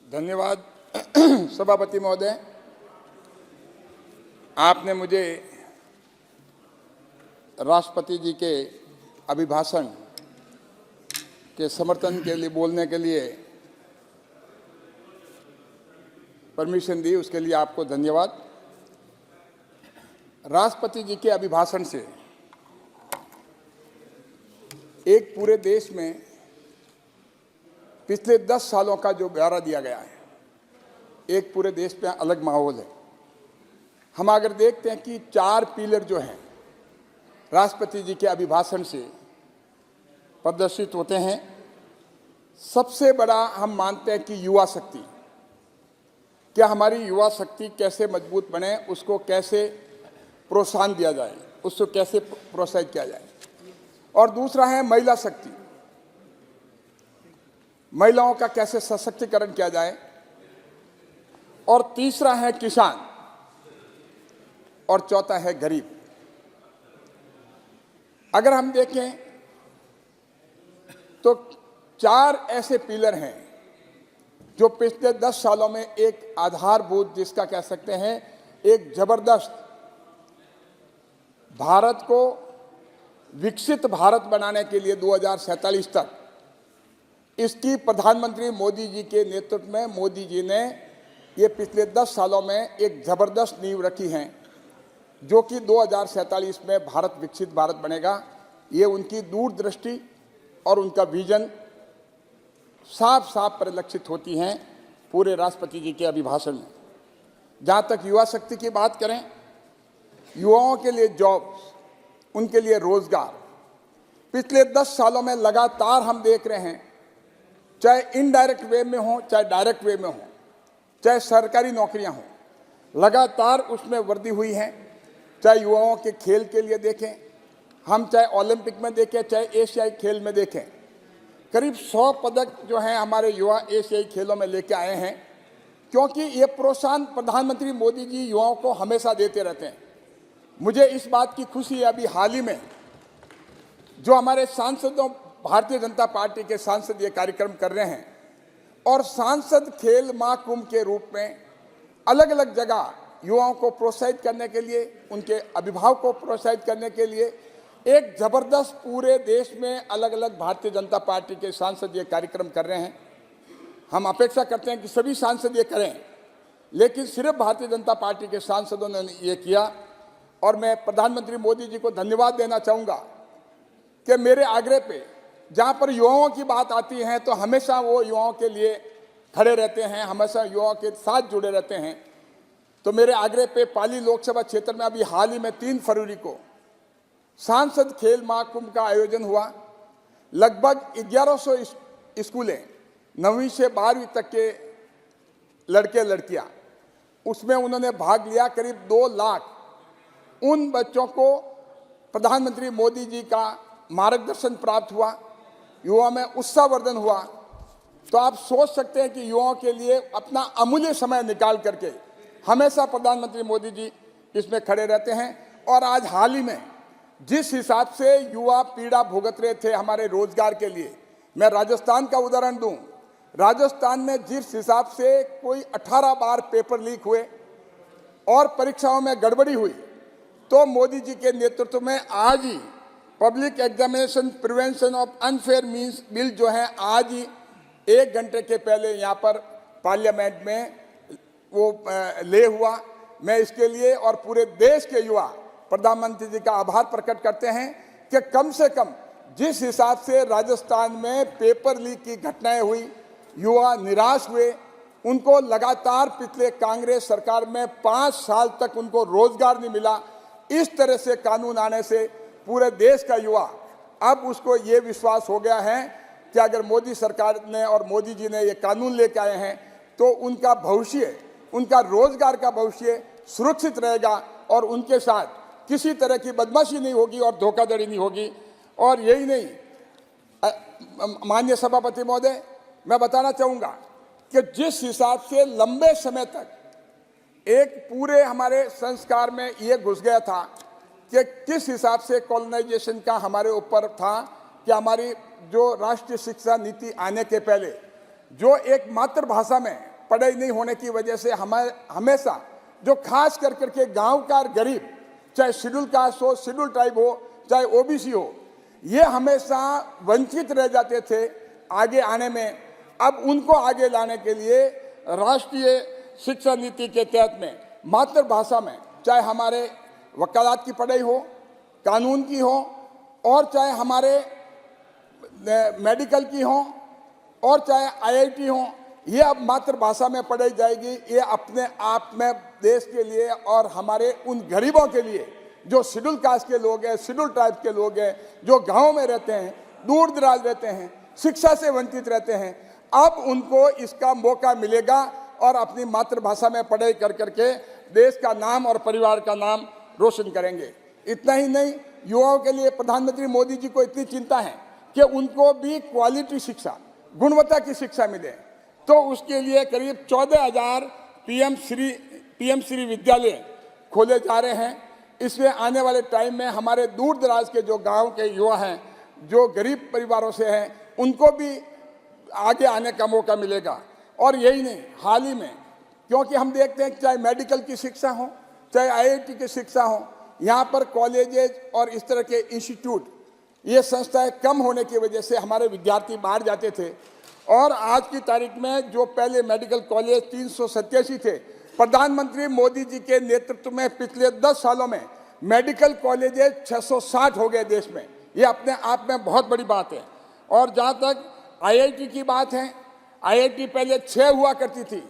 धन्यवाद सभापति महोदय। आपने मुझे राष्ट्रपति जी के अभिभाषण के समर्थन के लिए बोलने के लिए परमिशन दी, उसके लिए आपको धन्यवाद। राष्ट्रपति जी के अभिभाषण से एक पूरे देश में पिछले 10 सालों का जो ब्यौरा दिया गया है, एक पूरे देश में अलग माहौल है। हम अगर देखते हैं कि 4 पिलर जो हैं राष्ट्रपति जी के अभिभाषण से प्रदर्शित होते हैं। सबसे बड़ा हम मानते हैं कि युवा शक्ति, क्या हमारी युवा शक्ति कैसे मजबूत बने, उसको कैसे प्रोत्साहन दिया जाए, उसको कैसे प्रोत्साहित किया जाए। और दूसरा है महिला शक्ति, महिलाओं का कैसे सशक्तिकरण किया जाए। और तीसरा है किसान, और चौथा है गरीब। अगर हम देखें तो 4 ऐसे पिलर हैं जो पिछले 10 सालों में एक आधारभूत, जिसका कह सकते हैं एक जबरदस्त भारत को विकसित भारत बनाने के लिए 2047 तक इसकी प्रधानमंत्री मोदी जी के नेतृत्व में मोदी जी ने ये पिछले 10 सालों में एक जबरदस्त नींव रखी है, जो कि 2047 में भारत विकसित भारत बनेगा। ये उनकी दूरदृष्टि और उनका विजन साफ साफ परिलक्षित होती हैं पूरे राष्ट्रपति जी के अभिभाषण में। जहाँ तक युवा शक्ति की बात करें, युवाओं के लिए जॉब्स, उनके लिए रोजगार, पिछले 10 सालों में लगातार हम देख रहे हैं, चाहे इनडायरेक्ट वे में हो चाहे डायरेक्ट वे में हो, चाहे सरकारी नौकरियां हो, लगातार उसमें वृद्धि हुई है। चाहे युवाओं के खेल के लिए देखें हम, चाहे ओलंपिक में देखें, चाहे एशियाई खेल में देखें, करीब 100 पदक जो हैं हमारे युवा एशियाई खेलों में लेके आए हैं, क्योंकि ये प्रोत्साहन प्रधानमंत्री मोदी जी युवाओं को हमेशा देते रहते हैं। मुझे इस बात की खुशी है, अभी हाल ही में जो हमारे सांसदों, भारतीय जनता पार्टी के सांसद ये कार्यक्रम कर रहे हैं, और सांसद खेल महाकुंभ के रूप में अलग अलग जगह युवाओं को प्रोत्साहित करने के लिए, उनके अभिभावक को प्रोत्साहित करने के लिए एक जबरदस्त पूरे देश में अलग अलग भारतीय जनता पार्टी के सांसद ये कार्यक्रम कर रहे हैं। हम अपेक्षा करते हैं कि सभी सांसद ये करें, लेकिन सिर्फ भारतीय जनता पार्टी के सांसदों ने ये किया। और मैं प्रधानमंत्री मोदी जी को धन्यवाद देना चाहूँगा कि मेरे आग्रह पे जहाँ पर युवाओं की बात आती है तो हमेशा वो युवाओं के लिए खड़े रहते हैं, हमेशा युवाओं के साथ जुड़े रहते हैं। तो मेरे आग्रह पे पाली लोकसभा क्षेत्र में अभी हाल ही में 3 फरवरी को सांसद खेल महाकुंभ का आयोजन हुआ। लगभग 1100 स्कूलें 9वीं से 12वीं तक के लड़के लड़कियां, उसमें उन्होंने भाग लिया। करीब 2 लाख उन बच्चों को प्रधानमंत्री मोदी जी का मार्गदर्शन प्राप्त हुआ, युवा में उत्साहवर्धन हुआ। तो आप सोच सकते हैं कि युवाओं के लिए अपना अमूल्य समय निकाल करके हमेशा प्रधानमंत्री मोदी जी इसमें खड़े रहते हैं। और आज हाल ही में जिस हिसाब से युवा पीड़ा भुगत रहे थे हमारे रोजगार के लिए, मैं राजस्थान का उदाहरण दूं, राजस्थान में जिस हिसाब से कोई 18 बार पेपर लीक हुए और परीक्षाओं में गड़बड़ी हुई, तो मोदी जी के नेतृत्व में आज ही public examination prevention of unfair means bill जो है आज ही 1 घंटे के पहले यहाँ पर पार्लियामेंट में वो ले हुआ। मैं इसके लिए और पूरे देश के युवा प्रधानमंत्री जी का आभार प्रकट करते हैं कि कम से कम जिस हिसाब से राजस्थान में पेपर लीक की घटनाएं हुई, युवा निराश हुए, उनको लगातार पिछले कांग्रेस सरकार में 5 साल तक उनको रोजगार नहीं मिला। इस तरह से कानून आने से पूरे देश का युवा अब उसको ये विश्वास हो गया है कि अगर मोदी सरकार ने और मोदी जी ने ये कानून लेके आए हैं तो उनका भविष्य, उनका रोजगार का भविष्य सुरक्षित रहेगा और उनके साथ किसी तरह की बदमाशी नहीं होगी और धोखाधड़ी नहीं होगी। और यही नहीं, माननीय सभापति महोदय, मैं बताना चाहूँगा कि जिस हिसाब से लंबे समय तक एक पूरे हमारे संस्कार में ये घुस गया था कि किस हिसाब से कॉलोनाइजेशन का हमारे ऊपर था कि हमारी जो राष्ट्रीय शिक्षा नीति आने के पहले जो एक मातृभाषा में पढ़ाई नहीं होने की वजह से हमें हमेशा जो खास करके गांव का गरीब, चाहे शेड्यूल कास्ट हो, शेड्यूल ट्राइब हो, चाहे ओबीसी हो, ये हमेशा वंचित रह जाते थे आगे आने में। अब उनको आगे लाने के लिए राष्ट्रीय शिक्षा नीति के तहत में मातृभाषा में, चाहे हमारे वकालत की पढ़ाई हो, कानून की हो, और चाहे हमारे मेडिकल की हो, और चाहे आईआईटी हो, ये अब मातृभाषा में पढ़ाई जाएगी। ये अपने आप में देश के लिए और हमारे उन गरीबों के लिए जो शेड्यूल कास्ट के लोग हैं, शेड्यूल ट्राइब के लोग हैं, जो गांव में रहते हैं, दूर दराज रहते हैं, शिक्षा से वंचित रहते हैं, अब उनको इसका मौका मिलेगा और अपनी मातृभाषा में पढ़ाई कर करके देश का नाम और परिवार का नाम रोशन करेंगे। इतना ही नहीं, युवाओं के लिए प्रधानमंत्री मोदी जी को इतनी चिंता है कि उनको भी क्वालिटी शिक्षा, गुणवत्ता की शिक्षा मिले, तो उसके लिए करीब 14,000 पीएम श्री विद्यालय खोले जा रहे हैं। इसमें आने वाले टाइम में हमारे दूर दराज के जो गांव के युवा हैं, जो गरीब परिवारों से हैं, उनको भी आगे आने का मौका मिलेगा। और यही नहीं, हाल ही में क्योंकि हम देखते हैं चाहे मेडिकल की शिक्षा हो, चाहे आईआईटी की शिक्षा हो, यहाँ पर कॉलेजेस और इस तरह के इंस्टीट्यूट, ये संस्थाएं कम होने की वजह से हमारे विद्यार्थी बाहर जाते थे। और आज की तारीख में जो पहले मेडिकल कॉलेज 387 थे, प्रधानमंत्री मोदी जी के नेतृत्व में पिछले 10 सालों में मेडिकल कॉलेजेस 660 हो गए देश में। ये अपने आप में बहुत बड़ी बात है। और जहाँ तक आईआईटी की बात है, आईआईटी पहले 6 हुआ करती थी,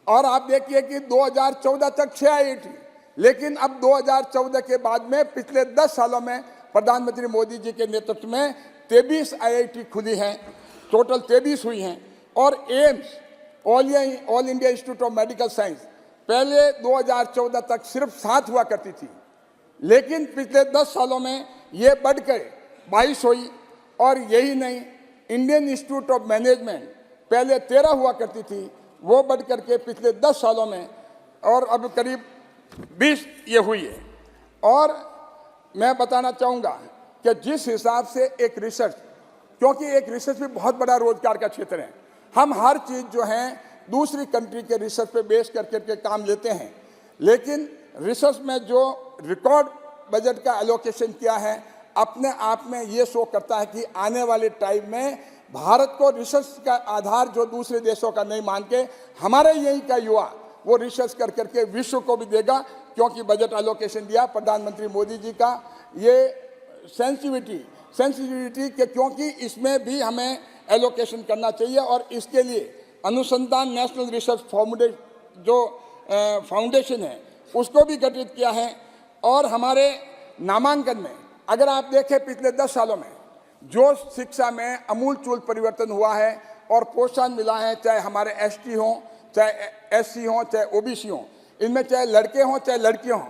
और आप देखिए कि 2014 तक 6 आईआईटी, लेकिन अब 2014 के बाद में पिछले 10 सालों में प्रधानमंत्री मोदी जी के नेतृत्व में 23 आईआईटी खुली हैं, टोटल 23 हुई हैं। और AIIMS, all India institute of medical science, पहले 2014 तक सिर्फ 7 हुआ करती थी, लेकिन पिछले 10 सालों में ये बढ़कर 22 हुई। और यही नहीं, इंडियन इंस्टीट्यूट ऑफ मैनेजमेंट पहले 13 हुआ करती थी, वो बढ़ करके पिछले 10 सालों में और अब करीब 20 ये हुई है। और मैं बताना चाहूँगा कि जिस हिसाब से एक रिसर्च, क्योंकि एक रिसर्च भी बहुत बड़ा रोजगार का क्षेत्र है, हम हर चीज़ जो है दूसरी कंट्री के रिसर्च पे बेस करके काम लेते हैं, लेकिन रिसर्च में जो रिकॉर्ड बजट का एलोकेशन किया है, अपने आप में ये शो करता है कि आने वाले टाइम में भारत को रिसर्च का आधार जो दूसरे देशों का नहीं मान के हमारे यही का युवा वो रिसर्च कर करके विश्व को भी देगा। क्योंकि बजट एलोकेशन दिया प्रधानमंत्री मोदी जी का, ये सेंसिटिविटी के, क्योंकि इसमें भी हमें एलोकेशन करना चाहिए। और इसके लिए अनुसंधान नेशनल रिसर्च फाउंडेशन है, उसको भी गठित किया है। और हमारे नामांकन में अगर आप देखें पिछले 10 सालों में जो शिक्षा में अमूलचूल परिवर्तन हुआ है और प्रोत्साहन मिला है, चाहे हमारे एसटी हों, चाहे एससी हों, चाहे ओबीसी हों, इनमें चाहे लड़के हों चाहे लड़कियां हों,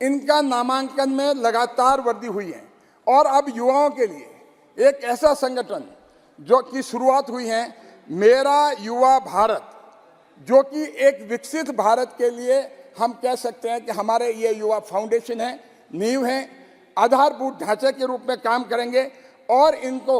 इनका नामांकन में लगातार वृद्धि हुई है। और अब युवाओं के लिए एक ऐसा संगठन जो कि शुरुआत हुई है, मेरा युवा भारत, जो कि एक विकसित भारत के लिए हम कह सकते हैं कि हमारे ये युवा फाउंडेशन है, नींव है, आधारभूत ढांचे के रूप में काम करेंगे। और इनको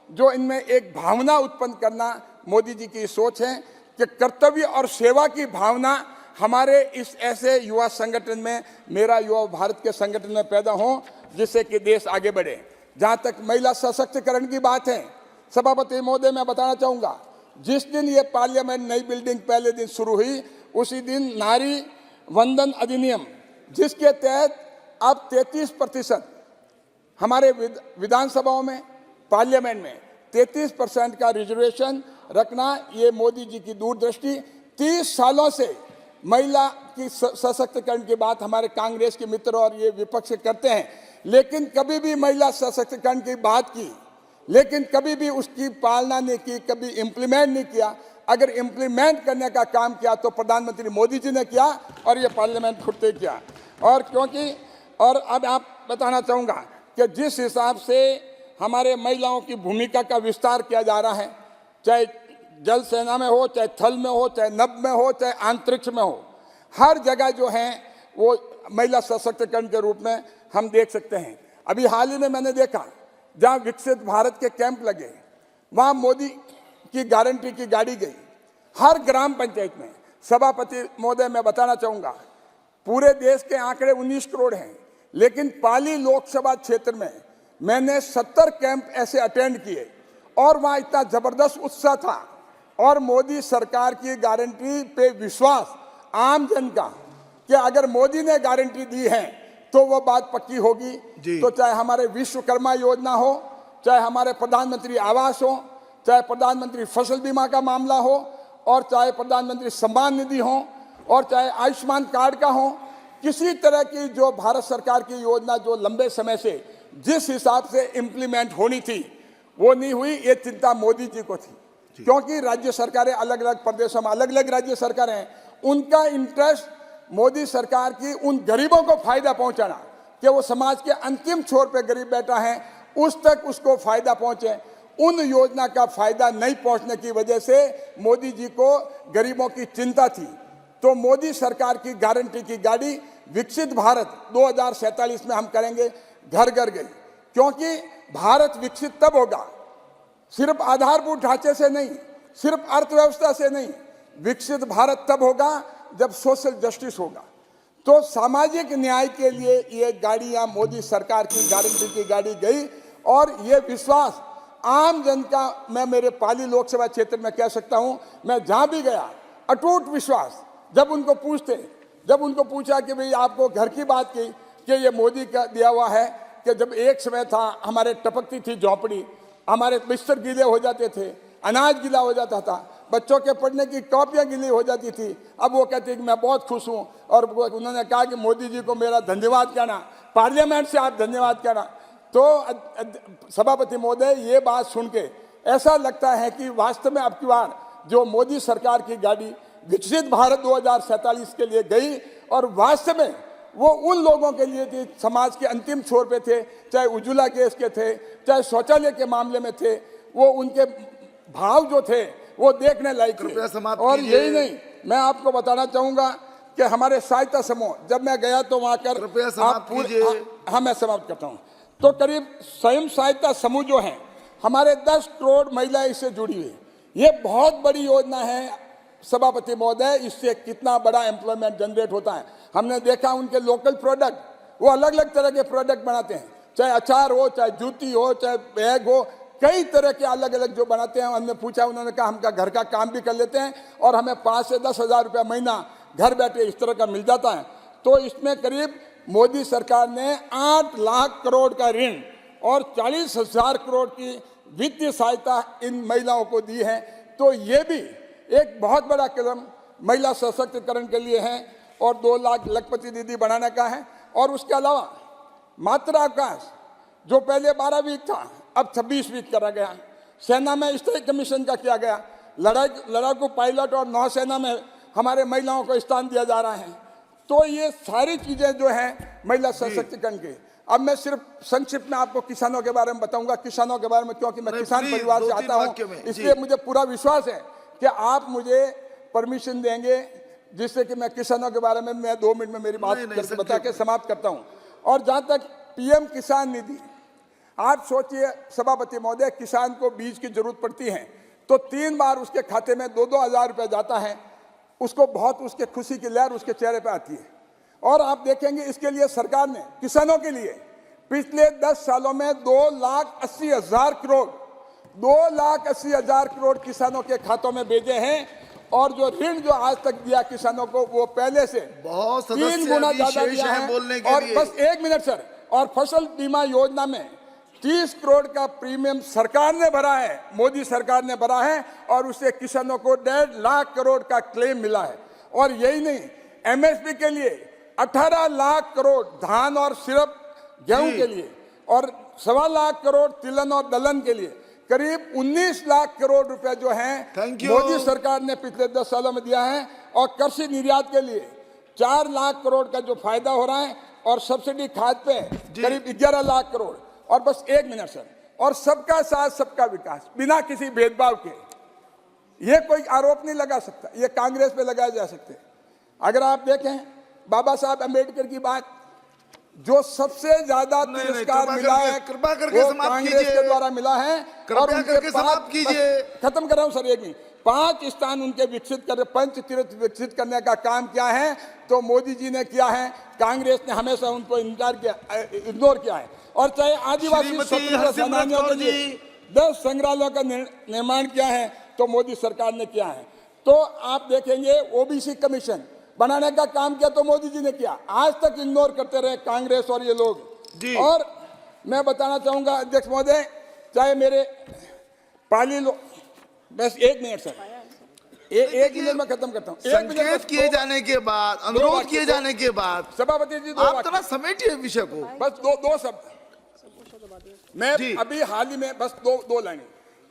जो इनमें एक भावना उत्पन्न करना, मोदी जी की सोच है कि कर्तव्य और सेवा की भावना हमारे इस ऐसे युवा संगठन में, मेरा युवा भारत के संगठन में पैदा हो, जिससे कि देश आगे बढ़े। जहाँ तक महिला सशक्तिकरण की बात है, सभापति महोदय, मैं बताना चाहूँगा, जिस दिन ये पार्लियामेंट नई बिल्डिंग पहले दिन शुरू हुई, उसी दिन नारी वंदन अधिनियम, जिसके तहत अब 33% हमारे विधानसभाओं में, पार्लियामेंट में 33% का रिजर्वेशन रखना, ये मोदी जी की दूरदृष्टि। 30 सालों से महिला की सशक्तिकरण की बात हमारे कांग्रेस के मित्र और ये विपक्ष करते हैं, लेकिन कभी भी महिला सशक्तिकरण की बात की, लेकिन कभी भी उसकी पालना नहीं की, कभी इम्प्लीमेंट नहीं किया। अगर इम्प्लीमेंट करने का काम किया तो प्रधानमंत्री मोदी जी ने किया और ये पार्लियामेंट खुद से किया। और क्योंकि और अब आप बताना चाहूँगा कि जिस हिसाब से हमारे महिलाओं की भूमिका का विस्तार किया जा रहा है, चाहे जल सेना में हो, चाहे थल में हो, चाहे नभ में हो, चाहे अंतरिक्ष में हो, हर जगह जो है वो महिला सशक्तिकरण के रूप में हम देख सकते हैं। अभी हाल ही में मैंने देखा, जहाँ विकसित भारत के कैंप लगे, वहाँ मोदी की गारंटी की गाड़ी गई। हर ग्राम पंचायत में। सभापति महोदय, मैं बताना चाहूंगा, पूरे देश के आंकड़े 19 करोड़ हैं, लेकिन पाली लोकसभा क्षेत्र में मैंने 70 कैंप ऐसे अटेंड किए और वहां इतना जबरदस्त उत्साह था और मोदी सरकार की गारंटी पे विश्वास आम जन का कि अगर मोदी ने गारंटी दी है तो वो बात पक्की होगी। तो चाहे हमारे विश्वकर्मा योजना हो, चाहे हमारे प्रधानमंत्री आवास हो, चाहे प्रधानमंत्री फसल बीमा का मामला हो, और चाहे प्रधानमंत्री सम्मान निधि हो, और चाहे आयुष्मान कार्ड का हो, किसी तरह की जो भारत सरकार की योजना जो लंबे समय से जिस हिसाब से इम्प्लीमेंट होनी थी वो नहीं हुई, ये चिंता मोदी जी को थी। क्योंकि राज्य सरकारें अलग अलग प्रदेशों में अलग अलग राज्य सरकारें हैं, उनका इंटरेस्ट मोदी सरकार की उन गरीबों को फायदा पहुंचाना कि वो समाज के अंतिम छोर पे गरीब बैठा है उस तक उसको फायदा पहुंचे। उन योजना का फायदा नहीं पहुंचने की वजह से मोदी जी को गरीबों की चिंता थी। तो मोदी सरकार की गारंटी की गाड़ी विकसित भारत 2047 में हम करेंगे घर घर गई। क्योंकि भारत विकसित तब होगा सिर्फ आधारभूत ढांचे से नहीं, सिर्फ अर्थव्यवस्था से नहीं, विकसित भारत तब होगा जब सोशल जस्टिस होगा। तो सामाजिक न्याय के लिए ये गाड़ियां मोदी सरकार की गारंटी की गाड़ी गई और ये विश्वास आम जन का, मैं मेरे पाली लोकसभा क्षेत्र में कह सकता हूं, मैं जहां भी गया अटूट विश्वास। जब उनको पूछा कि भाई आपको घर की बात की कि ये मोदी का दिया हुआ है, कि जब एक समय था हमारे टपकती थी झोंपड़ी, हमारे बिस्तर गीले हो जाते थे, अनाज गीला हो जाता था, बच्चों के पढ़ने की कॉपियां गीली हो जाती थी। अब वो कहते हैं कि मैं बहुत खुश हूं और उन्होंने कहा कि मोदी जी को मेरा धन्यवाद कहना, पार्लियामेंट से आप धन्यवाद कहना। तो सभापति महोदय, ये बात सुन के ऐसा लगता है कि वास्तव में अब की बार जो मोदी सरकार की गाड़ी विकसित भारत 2047 के लिए गई और वास्तव में वो उन लोगों के लिए थी समाज के अंतिम छोर पे थे, चाहे उज्ज्वला गैस के थे, चाहे शौचालय के मामले में थे, वो उनके भाव जो थे वो देखने लायक थे। और यही नहीं, मैं आपको बताना चाहूंगा कि हमारे सहायता समूह, जब मैं गया तो वहां कर हाँ मैं समाप्त करता हूँ। तो करीब स्वयं सहायता समूह जो हैं हमारे 10 करोड़ महिलाएं इससे जुड़ी हुई, ये बहुत बड़ी योजना है सभापति महोदय। इससे कितना बड़ा एम्प्लॉयमेंट जनरेट होता है। हमने देखा उनके लोकल प्रोडक्ट, वो अलग अलग तरह के प्रोडक्ट बनाते हैं, चाहे अचार हो, चाहे जूती हो, चाहे बैग हो, कई तरह के अलग अलग जो बनाते हैं। हमने पूछा, उन्होंने कहा हम घर का काम भी कर लेते हैं और हमें 5 से 10 हज़ार रुपया महीना घर बैठे इस तरह का मिल जाता है। तो इसमें करीब मोदी सरकार ने 8 लाख करोड़ का ऋण और 40,000 करोड़ की वित्तीय सहायता इन महिलाओं को दी है। तो ये भी एक बहुत बड़ा कदम महिला सशक्तिकरण के लिए है और 2 लाख लखपति दीदी बनाने का है। और उसके अलावा मातृावकाश जो पहले 12 वीक था अब 26 वीक करा गया। सेना में स्तरीय कमीशन का किया गया। लड़ाकू पायलट और नौसेना में हमारे महिलाओं को स्थान दिया जा रहा है। तो ये सारी चीजें जो हैं महिला सशक्तिकरण की। अब मैं सिर्फ संक्षिप्त में आपको किसानों के बारे में बताऊंगा, किसानों के बारे में, क्योंकि मैं किसान परिवार से आता हूं, इसलिए मुझे पूरा विश्वास है कि आप मुझे परमिशन देंगे जिससे कि मैं किसानों के बारे में मैं 2 मिनट में मेरी बात करके बता के समाप्त करता हूं। और जहां तक पीएम किसान निधि, आप सोचिए सभापति महोदय, किसान को बीज की जरूरत पड़ती है तो 3 बार उसके खाते में 2-2 हज़ार रुपये जाता है, उसको बहुत उसके खुशी की लहर उसके चेहरे पे आती है। और आप देखेंगे इसके लिए सरकार ने किसानों के लिए पिछले 10 सालों में 2,80,000 करोड़ 2,80,000 करोड़ किसानों के खातों में भेजे हैं। और जो ऋण जो आज तक दिया किसानों को वो पहले से बहुत 3 गुना ज्यादा दिया है। और बस 1 मिनट सर, और फसल बीमा योजना में 30 करोड़ का प्रीमियम सरकार ने भरा है, मोदी सरकार ने भरा है और उससे किसानों को 1.5 लाख करोड़ का क्लेम मिला है। और यही नहीं, एमएसपी के लिए 18 लाख करोड़ धान और सिर्फ गेहूं के लिए और 1.25 लाख करोड़ तिलहन और दलहन के लिए करीब 19 लाख करोड़ रुपए जो हैं मोदी सरकार ने पिछले 10 सालों में दिया है। और कृषि निर्यात के लिए 4 लाख करोड़ का जो फायदा हो रहा है और सब्सिडी खाद पे करीब 11 लाख करोड़। और बस 1 मिनट सर, और सबका साथ सबका विकास बिना किसी भेदभाव के, ये कोई आरोप नहीं लगा सकता, ये कांग्रेस पे लगाए जा सकते। अगर आप देखें बाबा साहब अम्बेडकर की बात, जो सबसे ज्यादा तिरस्कार मिला है कृपा करके वो कांग्रेस के द्वारा मिला है। और उनके समाप्त कीजिए। खत्म कर रहा हूं सर, एक मिनट। 5 स्थान उनके विकसित कर, पंच तीर्थ विकसित करने का काम किया है तो मोदी जी ने किया है। कांग्रेस ने हमेशा उनको इग्नोर किया है। और चाहे आदिवासी स्वतंत्रता सेनानियों के लिए 10 संग्रहालयों का निर्माण किया है तो मोदी सरकार ने किया है। तो आप देखेंगे ओबीसी कमीशन बनाने का काम किया तो मोदी जी ने किया। आज तक इग्नोर करते रहे कांग्रेस और ये लोग। और मैं बताना चाहूंगा अध्यक्ष महोदय, चाहे मेरे पाली लोग, बस 1 मिनट सर, एक मिनट में खत्म करता हूँ। संकेत किए जाने के बाद, अनुरोध किए जाने के बाद सभापति जी आप थोड़ा समेटिए विषय को। बस दो शब्द मैं अभी हाल ही में बस दो लाइनें।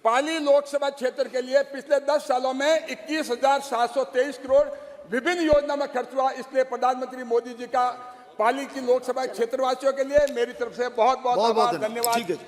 पाली लोकसभा क्षेत्र के लिए पिछले 10 सालों में 21,723 करोड़ विभिन्न योजना में खर्च हुआ। इसलिए प्रधानमंत्री मोदी जी का पाली की लोकसभा क्षेत्रवासियों के लिए मेरी तरफ से बहुत बहुत आभार, धन्यवाद।